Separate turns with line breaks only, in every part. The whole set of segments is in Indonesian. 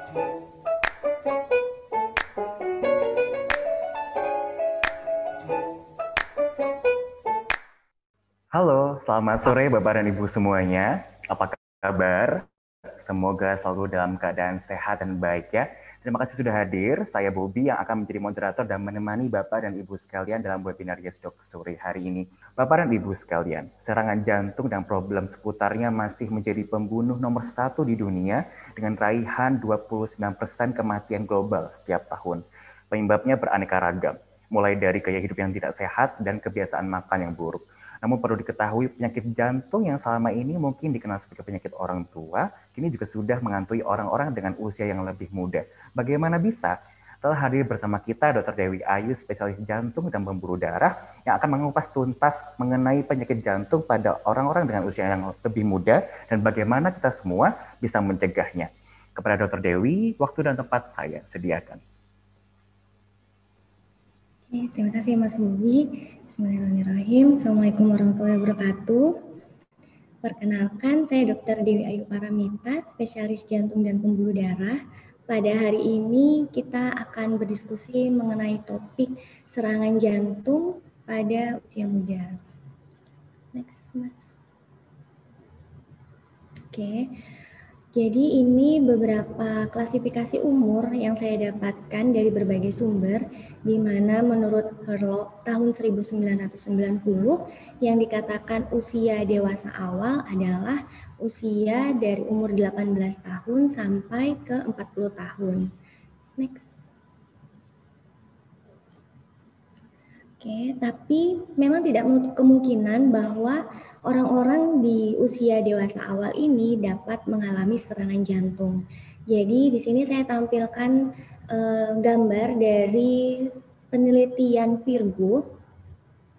Halo, selamat sore Bapak dan Ibu semuanya. Apa kabar? Semoga selalu dalam keadaan sehat dan baik ya. Terima kasih sudah hadir. Saya Bobby yang akan menjadi moderator dan menemani Bapak dan Ibu sekalian dalam webinar Yesdoc sore hari ini. Bapak dan Ibu sekalian, serangan jantung dan problem seputarnya masih menjadi pembunuh nomor satu di dunia dengan raihan 29% kematian global setiap tahun. Penyebabnya beraneka ragam, mulai dari gaya hidup yang tidak sehat dan kebiasaan makan yang buruk. Namun perlu diketahui penyakit jantung yang selama ini mungkin dikenal sebagai penyakit orang tua, kini juga sudah menghantui orang-orang dengan usia yang lebih muda. Bagaimana bisa? Telah hadir bersama kita Dr. Dewi Ayu, spesialis jantung dan pembuluh darah, yang akan mengupas tuntas mengenai penyakit jantung pada orang-orang dengan usia yang lebih muda dan bagaimana kita semua bisa mencegahnya. Kepada Dr. Dewi, waktu dan tempat saya sediakan.
Terima kasih Mas Bobi. Bismillahirrahmanirrahim. Assalamualaikum warahmatullahi wabarakatuh. Perkenalkan, saya Dr. Dewi Ayu Paramita, spesialis jantung dan pembuluh darah. Pada hari ini kita akan berdiskusi mengenai topik serangan jantung pada usia muda. Next, Mas. Oke. Jadi ini beberapa klasifikasi umur yang saya dapatkan dari berbagai sumber, di mana menurut Herlock tahun 1990 yang dikatakan usia dewasa awal adalah usia dari umur 18 tahun sampai ke 40 tahun. Next. Oke, tapi memang tidak menutup kemungkinan bahwa orang-orang di usia dewasa awal ini dapat mengalami serangan jantung. Jadi di sini saya tampilkan gambar dari penelitian Virgo,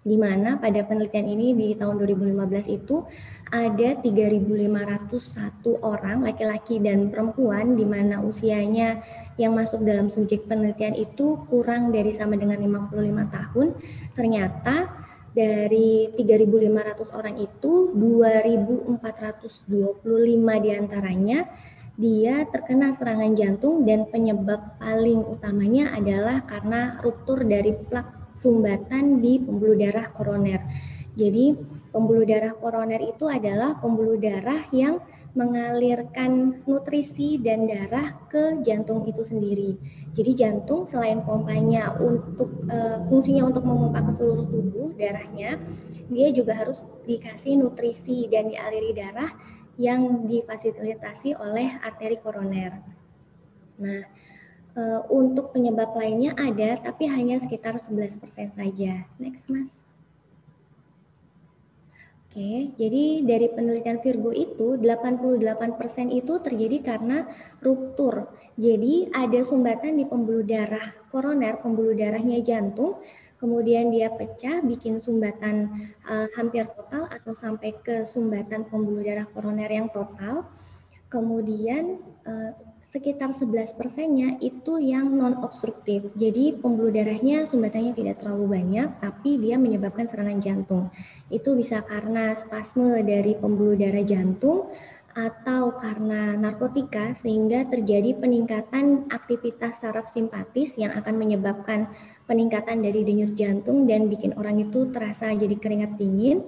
di mana pada penelitian ini di tahun 2015 itu ada 3.501 orang laki-laki dan perempuan di mana usianya yang masuk dalam subjek penelitian itu kurang dari sama dengan 55 tahun. Ternyata dari 3.500 orang itu 2.425 diantaranya dia terkena serangan jantung dan penyebab paling utamanya adalah karena ruptur dari plak sumbatan di pembuluh darah koroner. Jadi pembuluh darah koroner itu adalah pembuluh darah yang mengalirkan nutrisi dan darah ke jantung itu sendiri. Jadi jantung selain pompanya untuk fungsinya untuk memompa ke seluruh tubuh darahnya, dia juga harus dikasih nutrisi dan dialiri darah yang difasilitasi oleh arteri koroner. Nah, untuk penyebab lainnya ada, tapi hanya sekitar 11% saja. Next, Mas. Oke, jadi dari penelitian Virgo itu 88% itu terjadi karena ruptur. Jadi ada sumbatan di pembuluh darah koroner, pembuluh darahnya jantung, kemudian dia pecah bikin sumbatan hampir total atau sampai ke sumbatan pembuluh darah koroner yang total. Kemudian sekitar 11%-nya itu yang non-obstruktif. Jadi pembuluh darahnya sumbatannya tidak terlalu banyak, tapi dia menyebabkan serangan jantung. Itu bisa karena spasme dari pembuluh darah jantung atau karena narkotika sehingga terjadi peningkatan aktivitas saraf simpatis yang akan menyebabkan peningkatan dari denyut jantung dan bikin orang itu terasa jadi keringat dingin.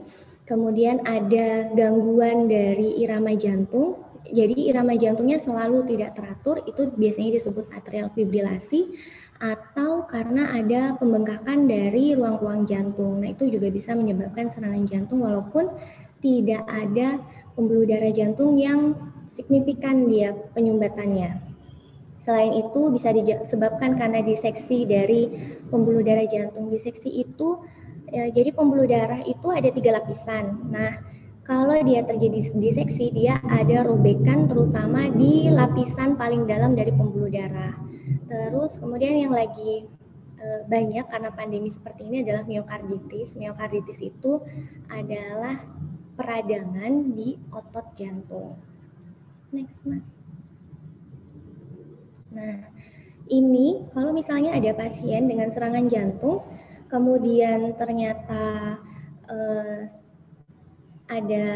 Kemudian ada gangguan dari irama jantung. Jadi irama jantungnya selalu tidak teratur, itu biasanya disebut atrial fibrilasi atau karena ada pembengkakan dari ruang-ruang jantung. Nah, itu juga bisa menyebabkan serangan jantung walaupun tidak ada pembuluh darah jantung yang signifikan dia penyumbatannya. Selain itu bisa disebabkan karena diseksi dari pembuluh darah jantung. Diseksi itu jadi pembuluh darah itu ada 3 lapisan. Nah, kalau dia terjadi diseksi, dia ada robekan terutama di lapisan paling dalam dari pembuluh darah. Terus kemudian yang lagi banyak karena pandemi seperti ini adalah miokarditis. Miokarditis itu adalah peradangan di otot jantung. Next, Mas. Nah, ini kalau misalnya ada pasien dengan serangan jantung, kemudian ternyata ada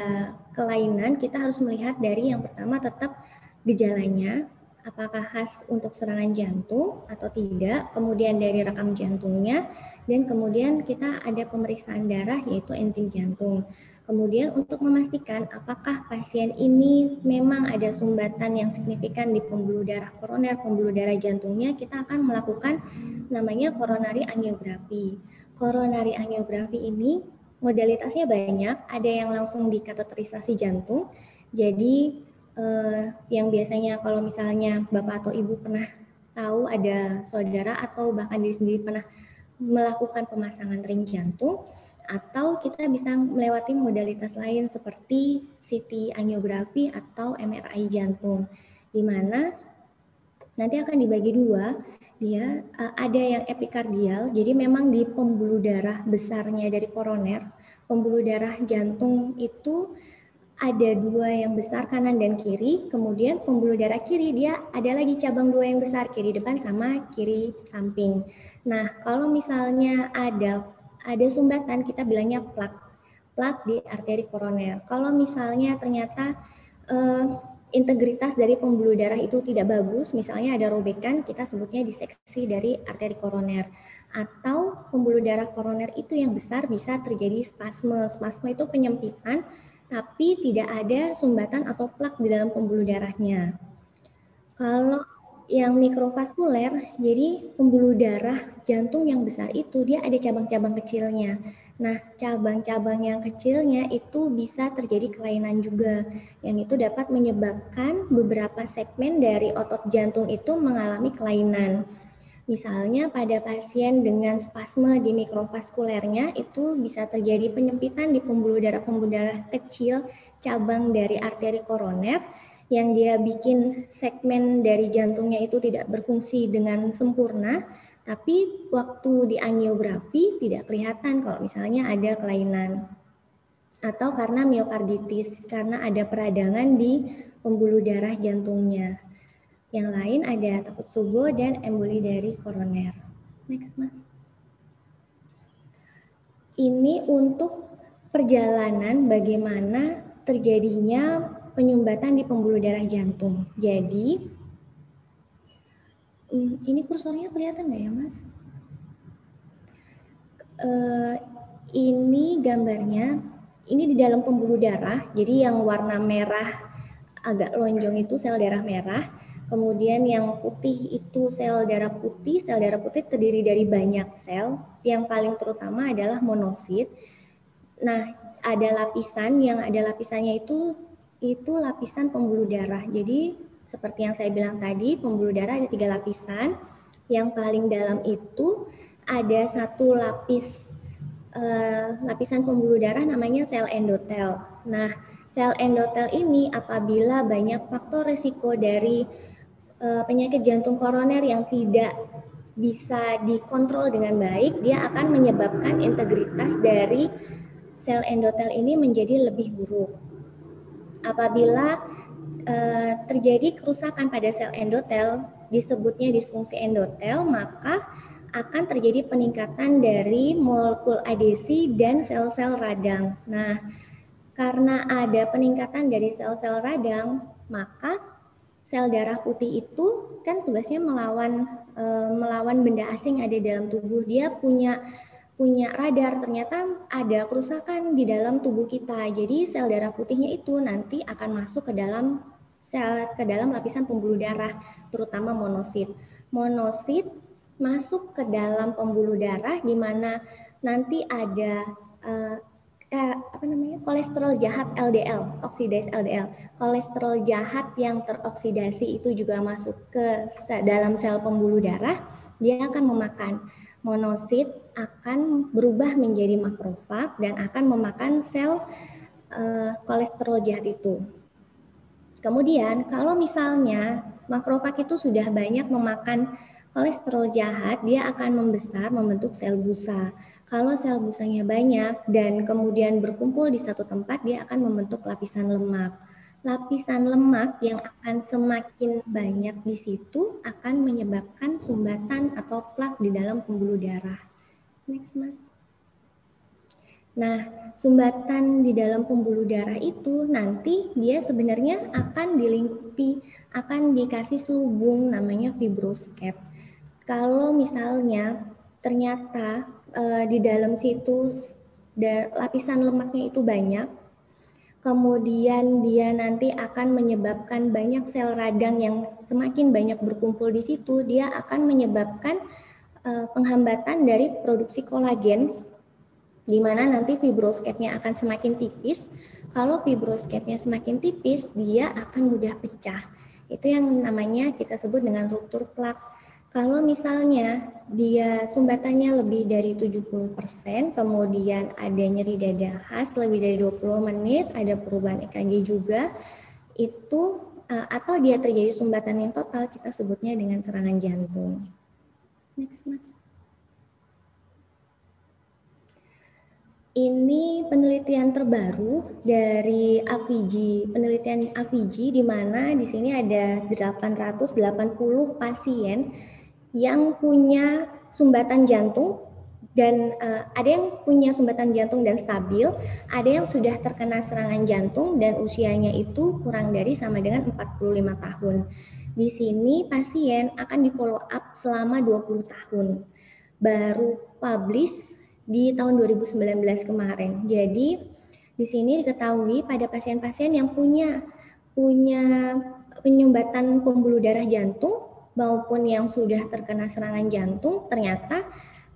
kelainan, kita harus melihat dari yang pertama tetap gejalanya, apakah khas untuk serangan jantung atau tidak, kemudian dari rekam jantungnya, dan kemudian kita ada pemeriksaan darah yaitu enzim jantung. Kemudian untuk memastikan apakah pasien ini memang ada sumbatan yang signifikan di pembuluh darah koroner, pembuluh darah jantungnya, kita akan melakukan namanya coronary angiography. Coronary angiography ini modalitasnya banyak, ada yang langsung di kateterisasi jantung. Jadi yang biasanya kalau misalnya Bapak atau Ibu pernah tahu ada saudara atau bahkan diri sendiri pernah melakukan pemasangan ring jantung, atau kita bisa melewati modalitas lain seperti CT angiografi atau MRI jantung, di mana nanti akan dibagi dua. Dia ada yang epikardial, jadi memang di pembuluh darah besarnya dari koroner, pembuluh darah jantung itu ada dua yang besar kanan dan kiri, kemudian pembuluh darah kiri dia ada lagi cabang dua yang besar, kiri depan sama kiri samping. Nah, kalau misalnya ada sumbatan, kita bilangnya plak di arteri koroner. Kalau misalnya ternyata integritas dari pembuluh darah itu tidak bagus, misalnya ada robekan, kita sebutnya diseksi dari arteri koroner. Atau pembuluh darah koroner itu yang besar bisa terjadi spasme. Spasme itu penyempitan tapi tidak ada sumbatan atau plak di dalam pembuluh darahnya. Kalau yang mikrovaskuler, jadi pembuluh darah jantung yang besar itu dia ada cabang-cabang kecilnya. Nah, cabang-cabang yang kecilnya itu bisa terjadi kelainan juga, yang itu dapat menyebabkan beberapa segmen dari otot jantung itu mengalami kelainan. Misalnya pada pasien dengan spasme di mikrovaskulernya itu bisa terjadi penyempitan di pembuluh darah kecil cabang dari arteri koroner yang dia bikin segmen dari jantungnya itu tidak berfungsi dengan sempurna, tapi waktu di angiografi tidak kelihatan kalau misalnya ada kelainan. Atau karena miokarditis, karena ada peradangan di pembuluh darah jantungnya. Yang lain ada takut subo dan emboli dari koroner. Next, Mas. Ini untuk perjalanan bagaimana terjadinya penyumbatan di pembuluh darah jantung. Jadi, ini kursornya kelihatan nggak ya, Mas? Ini gambarnya, ini di dalam pembuluh darah, jadi yang warna merah agak lonjong itu sel darah merah. Kemudian yang putih itu sel darah putih terdiri dari banyak sel, yang paling terutama adalah monosit. Nah, ada lapisannya itu lapisan pembuluh darah. Jadi seperti yang saya bilang tadi, pembuluh darah ada 3 lapisan. Yang paling dalam itu ada satu lapisan pembuluh darah namanya sel endotel. Nah, sel endotel ini apabila banyak faktor risiko dari penyakit jantung koroner yang tidak bisa dikontrol dengan baik, dia akan menyebabkan integritas dari sel endotel ini menjadi lebih buruk. Apabila terjadi kerusakan pada sel endotel, disebutnya disfungsi endotel, maka akan terjadi peningkatan dari molekul adesi dan sel-sel radang. Nah, karena ada peningkatan dari sel-sel radang, maka sel darah putih itu kan tugasnya melawan benda asing ada dalam tubuh. Dia punya radar, ternyata ada kerusakan di dalam tubuh kita. Jadi sel darah putihnya itu nanti akan masuk ke dalam lapisan pembuluh darah, terutama monosit. Monosit masuk ke dalam pembuluh darah di mana nanti ada kolesterol jahat LDL, oksidasi LDL. Kolesterol jahat yang teroksidasi itu juga masuk ke dalam sel pembuluh darah, dia akan memakan. Monosit akan berubah menjadi makrofag dan akan memakan sel kolesterol jahat itu. Kemudian kalau misalnya makrofag itu sudah banyak memakan kolesterol jahat, dia akan membesar membentuk sel busa. Kalau sel busanya banyak dan kemudian berkumpul di satu tempat, dia akan membentuk lapisan lemak. Lapisan lemak yang akan semakin banyak di situ akan menyebabkan sumbatan atau plak di dalam pembuluh darah. Next, Mas. Nah, sumbatan di dalam pembuluh darah itu nanti dia sebenarnya akan dilingkupi akan dikasih selubung namanya fibroscape. Kalau misalnya ternyata di dalam situ lapisan lemaknya itu banyak, kemudian dia nanti akan menyebabkan banyak sel radang yang semakin banyak berkumpul di situ, dia akan menyebabkan penghambatan dari produksi kolagen, di mana nanti fibroscape-nya akan semakin tipis. Kalau fibroscape-nya semakin tipis, dia akan mudah pecah. Itu yang namanya kita sebut dengan ruptur plak. Kalau misalnya dia sumbatannya lebih dari 70%, kemudian ada nyeri dada khas lebih dari 20 menit, ada perubahan EKG juga, itu atau dia terjadi sumbatan yang total, kita sebutnya dengan serangan jantung. Next, Mas. Ini penelitian terbaru dari AVIGI, penelitian AVIGI, di mana di sini ada 880 pasien yang punya sumbatan jantung dan ada yang punya sumbatan jantung dan stabil, ada yang sudah terkena serangan jantung dan usianya itu kurang dari sama dengan 45 tahun. Di sini pasien akan di follow up selama 20 tahun. Baru publish di tahun 2019 kemarin. Jadi di sini diketahui pada pasien-pasien yang punya penyumbatan pembuluh darah jantung maupun yang sudah terkena serangan jantung, ternyata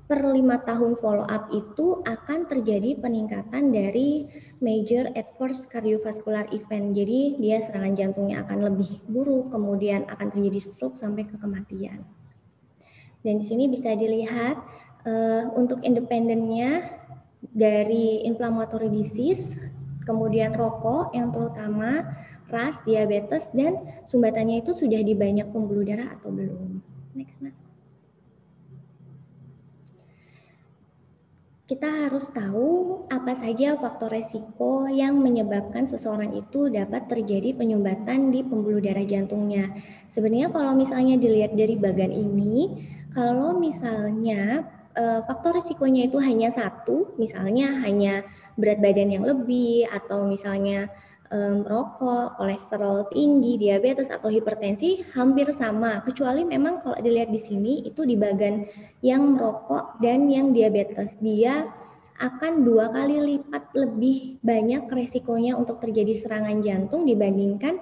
per 5 tahun follow up itu akan terjadi peningkatan dari major adverse cardiovascular event. Jadi dia serangan jantungnya akan lebih buruk, kemudian akan terjadi stroke sampai ke kematian. Dan di sini bisa dilihat untuk independennya dari inflammatory disease, kemudian rokok yang terutama, ras, diabetes, dan sumbatannya itu sudah di banyak pembuluh darah atau belum. Next, Mas. Kita harus tahu apa saja faktor resiko yang menyebabkan seseorang itu dapat terjadi penyumbatan di pembuluh darah jantungnya. Sebenarnya kalau misalnya dilihat dari bagan ini, kalau misalnya faktor risikonya itu hanya satu, misalnya hanya berat badan yang lebih, atau misalnya merokok, kolesterol tinggi, diabetes, atau hipertensi, hampir sama. Kecuali memang kalau dilihat di sini, itu di bagan yang merokok dan yang diabetes, dia akan 2 kali lipat lebih banyak resikonya untuk terjadi serangan jantung dibandingkan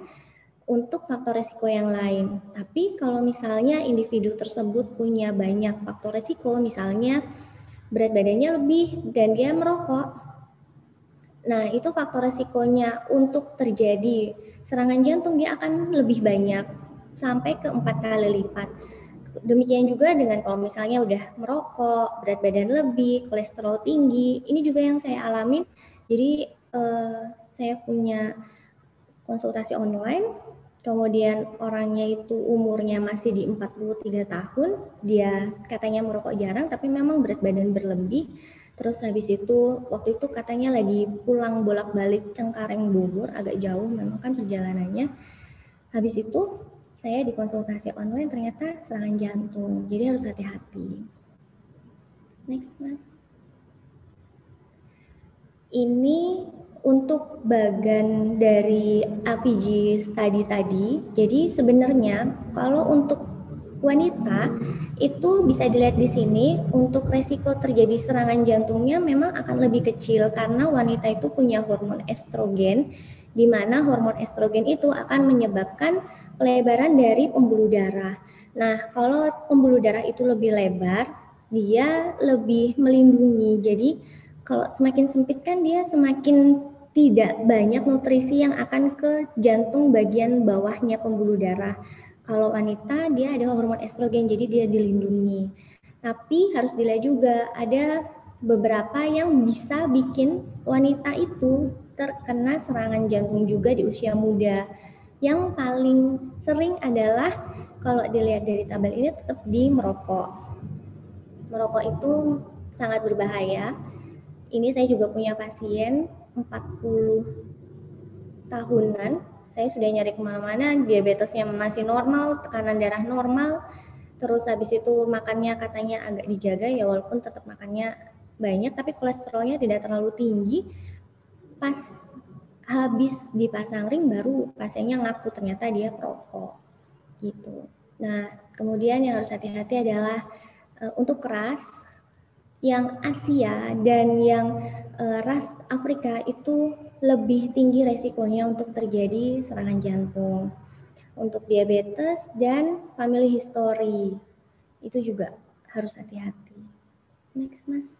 untuk faktor resiko yang lain. Tapi kalau misalnya individu tersebut punya banyak faktor resiko, misalnya berat badannya lebih dan dia merokok, nah itu faktor resikonya untuk terjadi serangan jantung dia akan lebih banyak, sampai ke 4 kali lipat. Demikian juga dengan kalau misalnya udah merokok, berat badan lebih, kolesterol tinggi, ini juga yang saya alami. Jadi saya punya konsultasi online, kemudian orangnya itu umurnya masih di 43 tahun, dia katanya merokok jarang, tapi memang berat badan berlebih. Terus habis itu, waktu itu katanya lagi pulang bolak-balik Cengkareng Bogor, agak jauh memang kan perjalanannya. Habis itu, saya di konsultasi online ternyata serangan jantung, jadi harus hati-hati. Next, Mas. Ini untuk bagan dari AVG study tadi, jadi sebenarnya kalau untuk wanita itu bisa dilihat di sini, untuk resiko terjadi serangan jantungnya memang akan lebih kecil karena wanita itu punya hormon estrogen, di mana hormon estrogen itu akan menyebabkan pelebaran dari pembuluh darah. Nah, kalau pembuluh darah itu lebih lebar, dia lebih melindungi. Jadi kalau semakin sempit kan dia semakin tidak banyak nutrisi yang akan ke jantung bagian bawahnya pembuluh darah. Kalau wanita dia ada hormon estrogen, jadi dia dilindungi. Tapi harus dilihat juga ada beberapa yang bisa bikin wanita itu terkena serangan jantung juga di usia muda. Yang paling sering adalah kalau dilihat dari tabel ini tetap di merokok. Merokok itu sangat berbahaya. Ini saya juga punya pasien 40 tahunan, saya sudah nyari kemana-mana, diabetesnya masih normal, tekanan darah normal, terus habis itu makannya katanya agak dijaga ya walaupun tetap makannya banyak, tapi kolesterolnya tidak terlalu tinggi. Pas habis dipasang ring baru pasiennya ngaku ternyata dia perokok. gitu. Nah, kemudian yang harus hati-hati adalah untuk ras yang Asia dan yang ras Afrika itu lebih tinggi resikonya untuk terjadi serangan jantung. Untuk diabetes dan family history itu juga harus hati-hati. Next, Mas.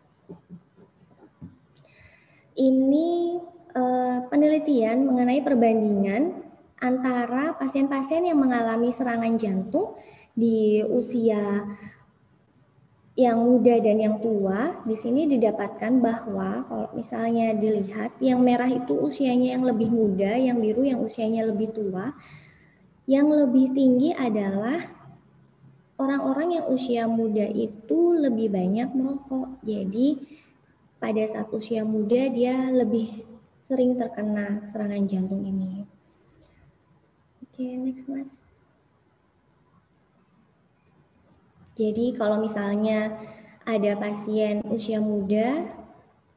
Ini penelitian mengenai perbandingan antara pasien-pasien yang mengalami serangan jantung di usia yang muda dan yang tua. Di sini didapatkan bahwa kalau misalnya dilihat yang merah itu usianya yang lebih muda, yang biru yang usianya lebih tua. Yang lebih tinggi adalah orang-orang yang usia muda itu lebih banyak merokok. Jadi pada saat usia muda dia lebih sering terkena serangan jantung ini. Oke, next Mas. Jadi kalau misalnya ada pasien usia muda,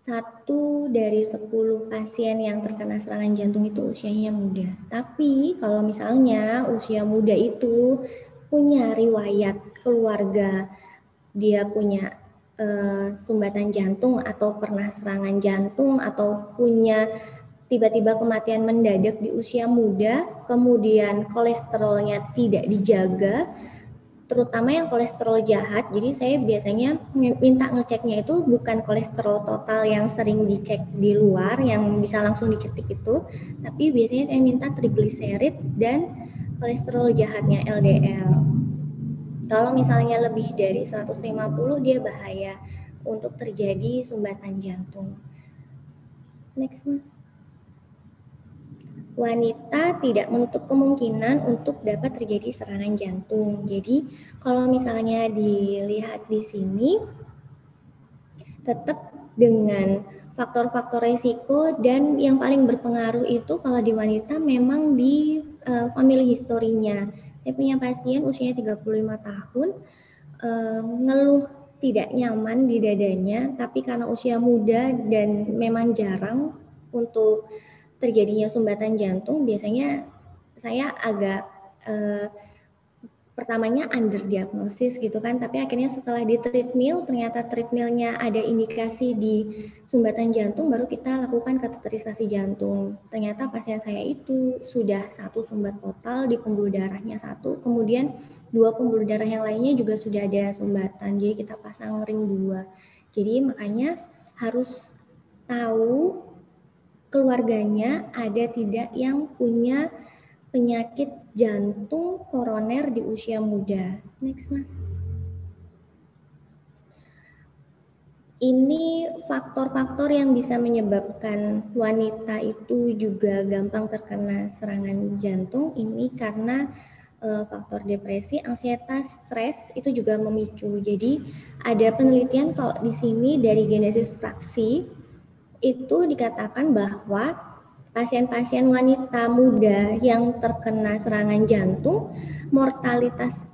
1 dari 10 pasien yang terkena serangan jantung itu usianya muda. Tapi kalau misalnya usia muda itu punya riwayat keluarga, dia punya sumbatan jantung atau pernah serangan jantung atau punya tiba-tiba kematian mendadak di usia muda, kemudian kolesterolnya tidak dijaga, terutama yang kolesterol jahat. Jadi saya biasanya minta ngeceknya itu bukan kolesterol total yang sering dicek di luar, yang bisa langsung dicetik itu, tapi biasanya saya minta trigliserid dan kolesterol jahatnya LDL. Kalau misalnya lebih dari 150 dia bahaya untuk terjadi sumbatan jantung. Next, Mas. Wanita tidak menutup kemungkinan untuk dapat terjadi serangan jantung. Jadi kalau misalnya dilihat di sini, tetap dengan faktor-faktor resiko, dan yang paling berpengaruh itu kalau di wanita memang di family historinya. Saya punya pasien usianya 35 tahun, ngeluh tidak nyaman di dadanya, tapi karena usia muda dan memang jarang untuk terjadinya sumbatan jantung, biasanya saya agak pertamanya underdiagnosis gitu kan, tapi akhirnya setelah di treadmill, ternyata treadmillnya ada indikasi di sumbatan jantung, baru kita lakukan kateterisasi jantung. Ternyata pasien saya itu sudah 1 sumbat total di pembuluh darahnya 1, kemudian 2 pembuluh darah yang lainnya juga sudah ada sumbatan, jadi kita pasang ring 2. Jadi makanya harus tahu keluarganya ada tidak yang punya penyakit jantung koroner di usia muda. Next, Mas. Ini faktor-faktor yang bisa menyebabkan wanita itu juga gampang terkena serangan jantung. Ini karena faktor depresi, ansietas, stres itu juga memicu. Jadi ada penelitian kalau di sini dari Genesis Praksi itu dikatakan bahwa pasien-pasien wanita muda yang terkena serangan jantung, mortalitas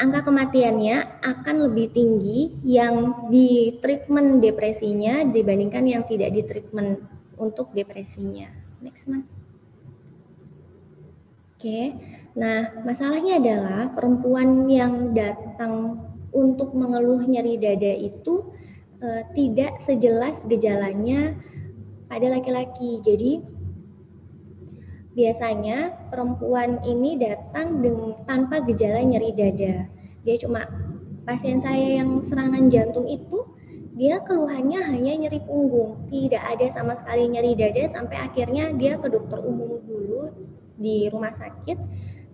angka kematiannya akan lebih tinggi yang di treatment depresinya dibandingkan yang tidak di treatment untuk depresinya. Next, Mas. Oke, nah masalahnya adalah perempuan yang datang untuk mengeluh nyeri dada itu tidak sejelas gejalanya pada laki-laki. Jadi biasanya perempuan ini datang tanpa gejala nyeri dada. Dia cuma, pasien saya yang serangan jantung itu, dia keluhannya hanya nyeri punggung, tidak ada sama sekali nyeri dada, sampai akhirnya dia ke dokter umum dulu di rumah sakit.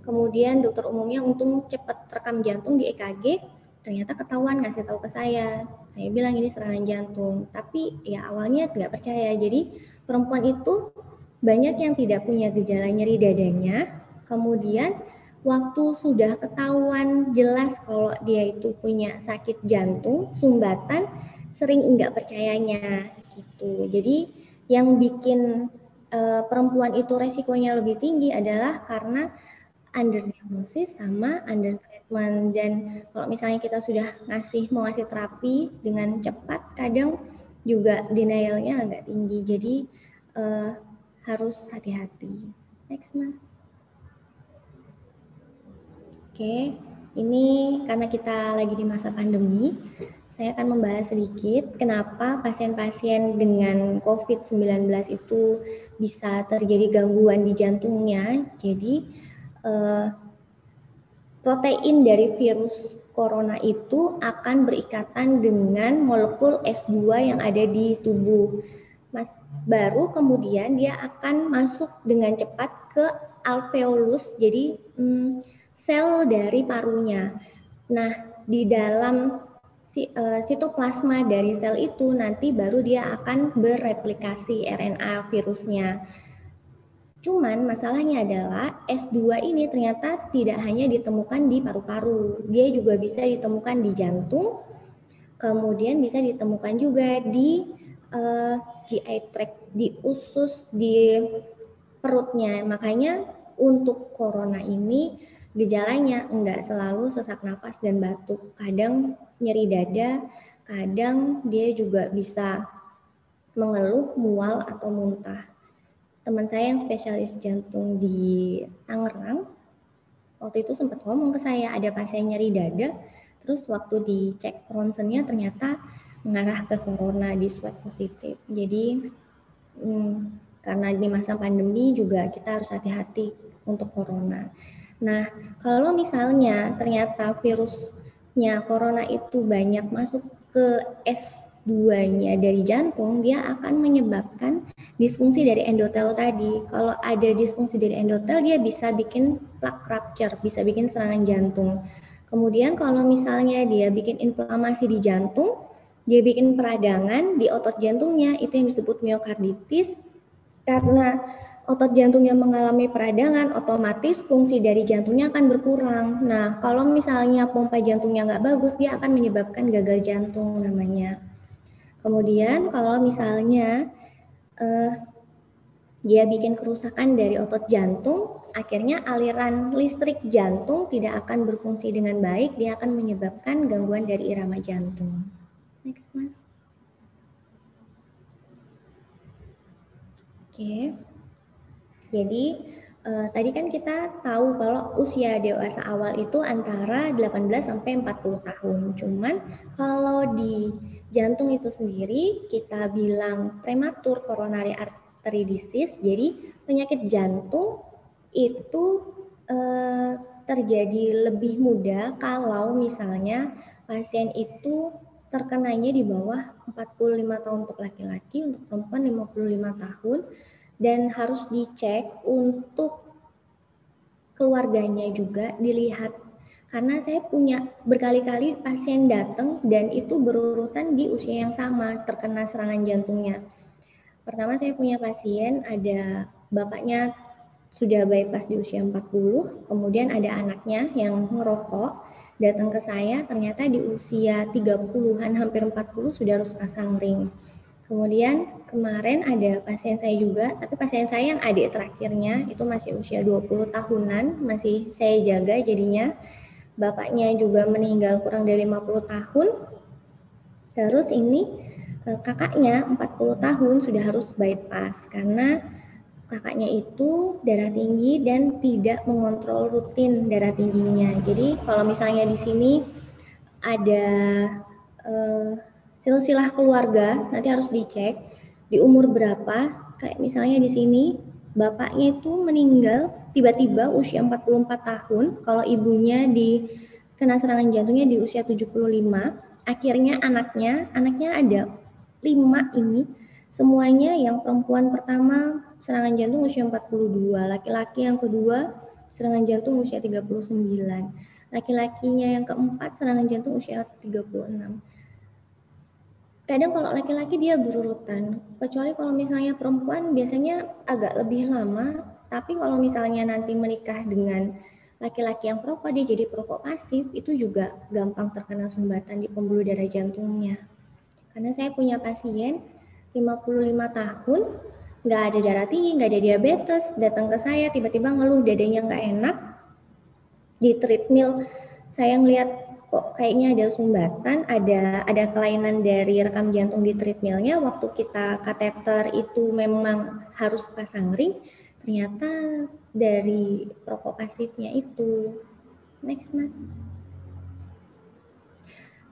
Kemudian dokter umumnya untung cepat rekam jantung di EKG, ternyata ketahuan, ngasih tahu ke saya. Saya bilang ini serangan jantung, tapi ya awalnya nggak percaya. Jadi perempuan itu banyak yang tidak punya gejala nyeri dadanya, kemudian waktu sudah ketahuan jelas kalau dia itu punya sakit jantung, sumbatan, sering enggak percayanya gitu. Jadi yang bikin perempuan itu resikonya lebih tinggi adalah karena underdiagnosis sama undertreatment. Dan kalau misalnya kita sudah mau ngasih terapi dengan cepat, kadang juga denialnya agak tinggi. Jadi harus hati-hati. Next, Mas. Oke, ini karena kita lagi di masa pandemi, saya akan membahas sedikit kenapa pasien-pasien dengan COVID-19 itu bisa terjadi gangguan di jantungnya. Jadi, protein dari virus corona itu akan berikatan dengan molekul S2 yang ada di tubuh. Baru kemudian dia akan masuk dengan cepat ke alveolus, jadi sel dari parunya. Nah, di dalam sitoplasma dari sel itu nanti baru dia akan bereplikasi RNA virusnya. Cuman masalahnya adalah S2 ini ternyata tidak hanya ditemukan di paru-paru, dia juga bisa ditemukan di jantung, kemudian bisa ditemukan juga di GI tract, di usus, di perutnya. Makanya untuk corona ini gejalanya enggak selalu sesak napas dan batuk, kadang nyeri dada, kadang dia juga bisa mengeluh, mual atau muntah. Teman saya yang spesialis jantung di Tangerang waktu itu sempat ngomong ke saya ada pasien nyeri dada, terus waktu dicek ronsennya ternyata mengarah ke corona, di swab positif. Jadi karena di masa pandemi juga kita harus hati-hati untuk corona. Nah, kalau misalnya ternyata virusnya corona itu banyak masuk ke S2-nya dari jantung, dia akan menyebabkan disfungsi dari endotel tadi. Kalau ada disfungsi dari endotel, dia bisa bikin plaque rupture, bisa bikin serangan jantung. Kemudian kalau misalnya dia bikin inflamasi di jantung, dia bikin peradangan di otot jantungnya, itu yang disebut miokarditis. Karena otot jantungnya mengalami peradangan, otomatis fungsi dari jantungnya akan berkurang. Nah, kalau misalnya pompa jantungnya nggak bagus, dia akan menyebabkan gagal jantung namanya. Kemudian kalau misalnya dia bikin kerusakan dari otot jantung, akhirnya aliran listrik jantung tidak akan berfungsi dengan baik, dia akan menyebabkan gangguan dari irama jantung. Next, Mas. Oke. Jadi tadi kan kita tahu kalau usia dewasa awal itu antara 18 sampai 40 tahun. Cuman kalau di jantung itu sendiri kita bilang prematur coronary artery disease. Jadi penyakit jantung itu terjadi lebih mudah kalau misalnya pasien itu terkenanya di bawah 45 tahun untuk laki-laki, untuk perempuan 55 tahun, dan harus dicek untuk keluarganya juga dilihat. Karena saya punya berkali-kali pasien datang dan itu berurutan di usia yang sama terkena serangan jantungnya. Pertama saya punya pasien, ada bapaknya sudah bypass di usia 40, kemudian ada anaknya yang ngerokok, datang ke saya ternyata di usia 30-an hampir 40 sudah harus pasang ring. Kemudian kemarin ada pasien saya juga, tapi pasien saya yang adik terakhirnya itu masih usia 20 tahunan, masih saya jaga jadinya. Bapaknya juga meninggal kurang dari 50 tahun. Terus ini kakaknya 40 tahun sudah harus bypass karena kakaknya itu darah tinggi dan tidak mengontrol rutin darah tingginya. Jadi kalau misalnya di sini ada silsilah keluarga, nanti harus dicek di umur berapa. Kayak misalnya di sini bapaknya itu meninggal tiba-tiba usia 44 tahun, kalau ibunya kena serangan jantungnya di usia 75. Akhirnya anaknya ada 5 ini, semuanya yang perempuan pertama serangan jantung usia 42, laki-laki yang kedua serangan jantung usia 39, laki-lakinya yang keempat serangan jantung usia 36. Kadang kalau laki-laki dia berurutan, kecuali kalau misalnya perempuan biasanya agak lebih lama, tapi kalau misalnya nanti menikah dengan laki-laki yang perokok, dia jadi perokok pasif, itu juga gampang terkena sumbatan di pembuluh darah jantungnya. Karena saya punya pasien 55 tahun, nggak ada darah tinggi, nggak ada diabetes, datang ke saya tiba-tiba ngeluh dadanya nggak enak, di treadmill saya ngeliat kok kayaknya ada sumbatan, ada kelainan dari rekam jantung di treadmillnya. Waktu kita kateter itu memang harus pasang ring, ternyata dari rokok pasifnya itu. Next, Mas.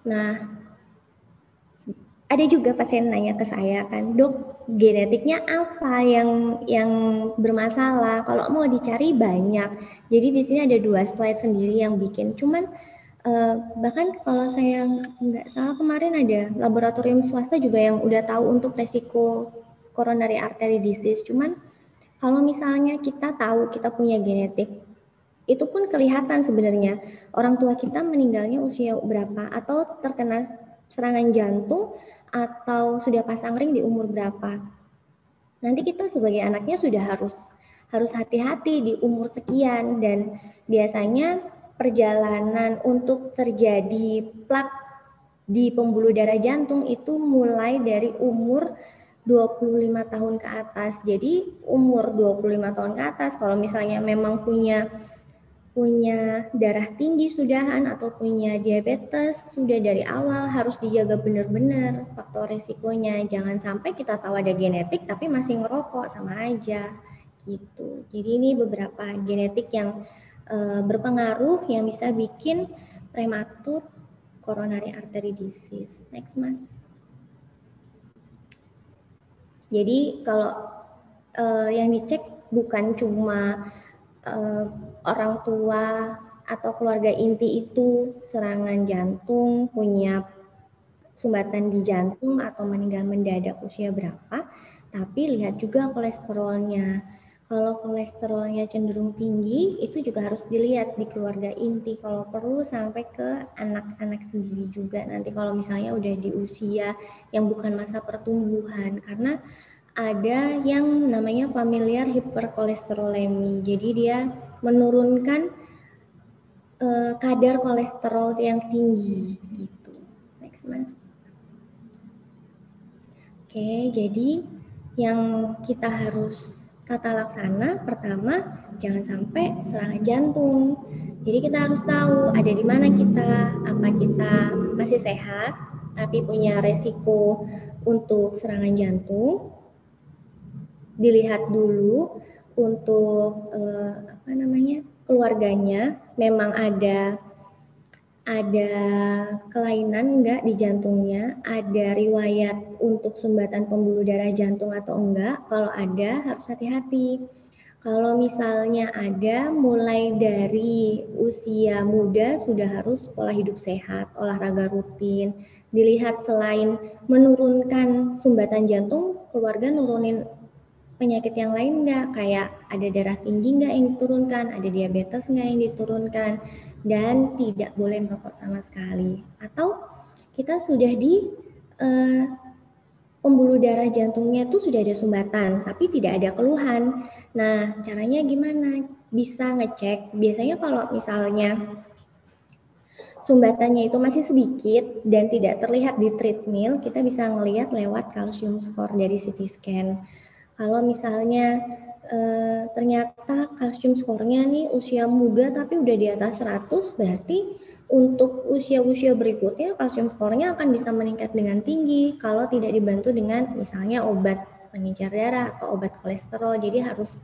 Nah, ada juga pasien nanya ke saya kan, dok, genetiknya apa yang bermasalah? Kalau mau dicari banyak. Jadi di sini ada 2 slide sendiri yang bikin. Cuman bahkan kalau saya nggak salah kemarin ada laboratorium swasta juga yang udah tahu untuk resiko coronary artery disease. Cuman kalau misalnya kita tahu kita punya genetik, itu pun kelihatan sebenarnya orang tua kita meninggalnya usia berapa atau terkena serangan jantung atau sudah pasang ring di umur berapa. Nanti kita sebagai anaknya sudah harus hati-hati di umur sekian, dan biasanya perjalanan untuk terjadi plak di pembuluh darah jantung itu mulai dari umur 25 tahun ke atas. Jadi umur 25 tahun ke atas kalau misalnya memang punya darah tinggi sudahan atau punya diabetes sudah dari awal, harus dijaga benar-benar faktor resikonya. Jangan sampai kita tahu ada genetik tapi masih ngerokok, sama aja gitu. Jadi ini beberapa genetik yang berpengaruh yang bisa bikin prematur coronary artery disease. Next, Mas. Jadi kalau yang dicek bukan cuma orang tua atau keluarga inti itu serangan jantung, punya sumbatan di jantung atau meninggal mendadak usia berapa, tapi lihat juga kolesterolnya. Kalau kolesterolnya cenderung tinggi, itu juga harus dilihat di keluarga inti. Kalau perlu sampai ke anak-anak sendiri juga. Nanti kalau misalnya udah di usia yang bukan masa pertumbuhan, karena ada yang namanya familiar hiperkolesterolemi. Jadi dia menurunkan kadar kolesterol yang tinggi gitu. Next, Mas. Oke, jadi yang kita harus tata laksana pertama, jangan sampai serangan jantung. Jadi kita harus tahu ada di mana kita, apa kita masih sehat tapi punya resiko untuk serangan jantung. Dilihat dulu untuk keluarganya, memang ada kelainan enggak di jantungnya, ada riwayat untuk sumbatan pembuluh darah jantung atau enggak. Kalau ada, harus hati-hati. Kalau misalnya ada, mulai dari usia muda sudah harus pola hidup sehat, olahraga rutin. Dilihat selain menurunkan sumbatan jantung, keluarga nurunin penyakit yang lain enggak, kayak ada darah tinggi enggak yang diturunkan, ada diabetes enggak yang diturunkan, dan tidak boleh merokok sama sekali. Atau kita sudah di pembuluh darah jantungnya itu sudah ada sumbatan, tapi tidak ada keluhan. Nah, caranya gimana? Bisa ngecek, biasanya kalau misalnya sumbatannya itu masih sedikit dan tidak terlihat di treadmill, kita bisa ngelihat lewat kalsium score dari CT scan. Kalau misalnya ternyata kalsium skornya nih usia muda tapi udah di atas 100, berarti untuk usia-usia berikutnya kalsium skornya akan bisa meningkat dengan tinggi kalau tidak dibantu dengan misalnya obat pengencer darah atau obat kolesterol. Jadi harus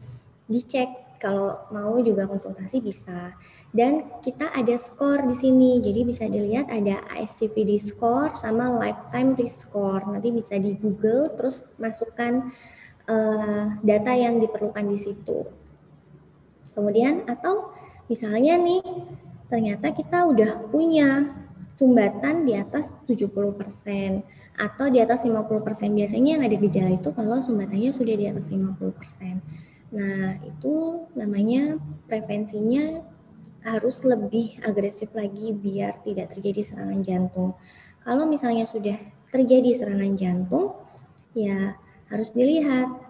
dicek, kalau mau juga konsultasi bisa. Dan kita ada skor di sini, jadi bisa dilihat ada ASCVD score sama lifetime risk score. Nanti bisa di Google terus masukkan data yang diperlukan di situ. Kemudian atau misalnya nih ternyata kita udah punya sumbatan di atas 70% atau di atas 50%. Biasanya yang ada gejala itu kalau sumbatannya sudah di atas 50%. Nah, itu namanya prevensinya harus lebih agresif lagi biar tidak terjadi serangan jantung. Kalau misalnya sudah terjadi serangan jantung, ya harus dilihat.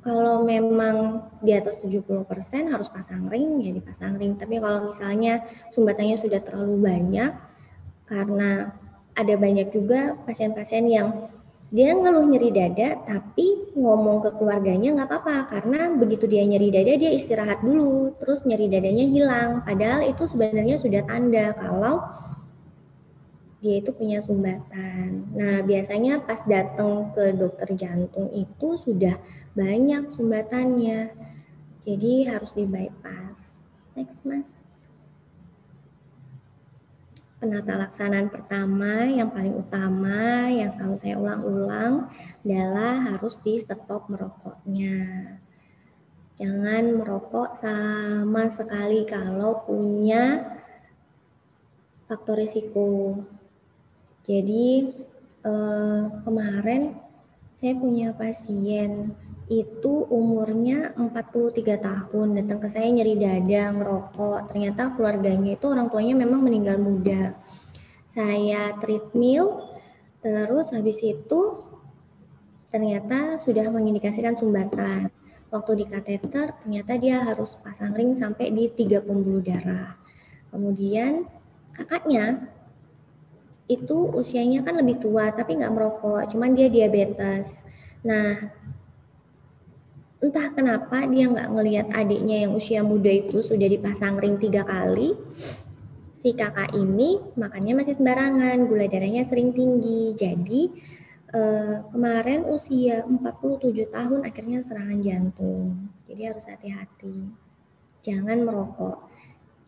Kalau memang di atas 70% harus pasang ring, ya dipasang ring. Tapi kalau misalnya sumbatannya sudah terlalu banyak, karena ada banyak juga pasien-pasien yang dia ngeluh nyeri dada, tapi ngomong ke keluarganya nggak apa-apa, karena begitu dia nyeri dada, dia istirahat dulu, terus nyeri dadanya hilang. Padahal itu sebenarnya sudah tanda kalau dia itu punya sumbatan. Nah, biasanya pas datang ke dokter jantung itu sudah banyak sumbatannya. Jadi harus di bypass. Next, Mas. penata laksanaan pertama yang paling utama yang selalu saya ulang-ulang adalah harus di stop merokoknya. Jangan merokok sama sekali kalau punya faktor risiko. Jadi kemarin saya punya pasien itu umurnya 43 tahun, datang ke saya nyeri dada, ngerokok. Ternyata keluarganya itu orang tuanya memang meninggal muda. Saya treadmill, terus habis itu ternyata sudah mengindikasikan sumbatan. Waktu di kateter, ternyata dia harus pasang ring sampai di 3 pembuluh darah. Kemudian kakaknya itu usianya kan lebih tua tapi nggak merokok, cuman dia diabetes. Nah, entah kenapa dia nggak ngelihat adiknya yang usia muda itu sudah dipasang ring 3 kali. Si kakak ini makannya masih sembarangan, gula darahnya sering tinggi. Jadi kemarin usia 47 tahun akhirnya serangan jantung. Jadi harus hati-hati. Jangan merokok.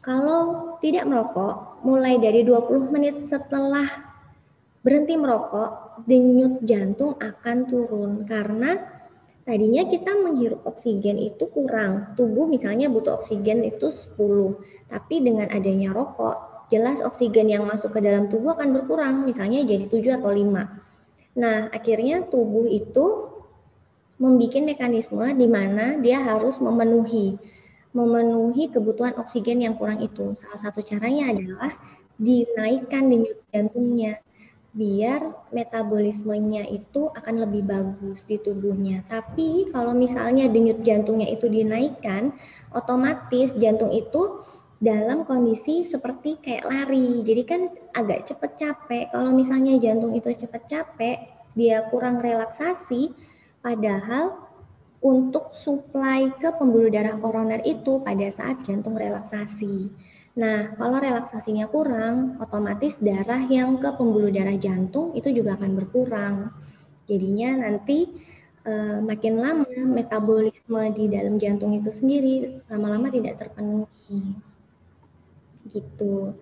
Kalau tidak merokok, mulai dari 20 menit setelah berhenti merokok, denyut jantung akan turun karena tadinya kita menghirup oksigen itu kurang. Tubuh misalnya butuh oksigen itu 10, tapi dengan adanya rokok, jelas oksigen yang masuk ke dalam tubuh akan berkurang, misalnya jadi 7 atau 5. Nah, akhirnya tubuh itu membuat mekanisme di mana dia harus memenuhi kebutuhan oksigen yang kurang itu. Salah satu caranya adalah dinaikkan denyut jantungnya biar metabolismenya itu akan lebih bagus di tubuhnya. Tapi kalau misalnya denyut jantungnya itu dinaikkan, otomatis jantung itu dalam kondisi seperti kayak lari. Jadi kan agak cepat capek. Kalau misalnya jantung itu cepat capek, dia kurang relaksasi, padahal untuk suplai ke pembuluh darah koroner itu pada saat jantung relaksasi. Nah, kalau relaksasinya kurang, otomatis darah yang ke pembuluh darah jantung itu juga akan berkurang. Jadinya nanti makin lama metabolisme di dalam jantung itu sendiri lama-lama tidak terpenuhi. Gitu.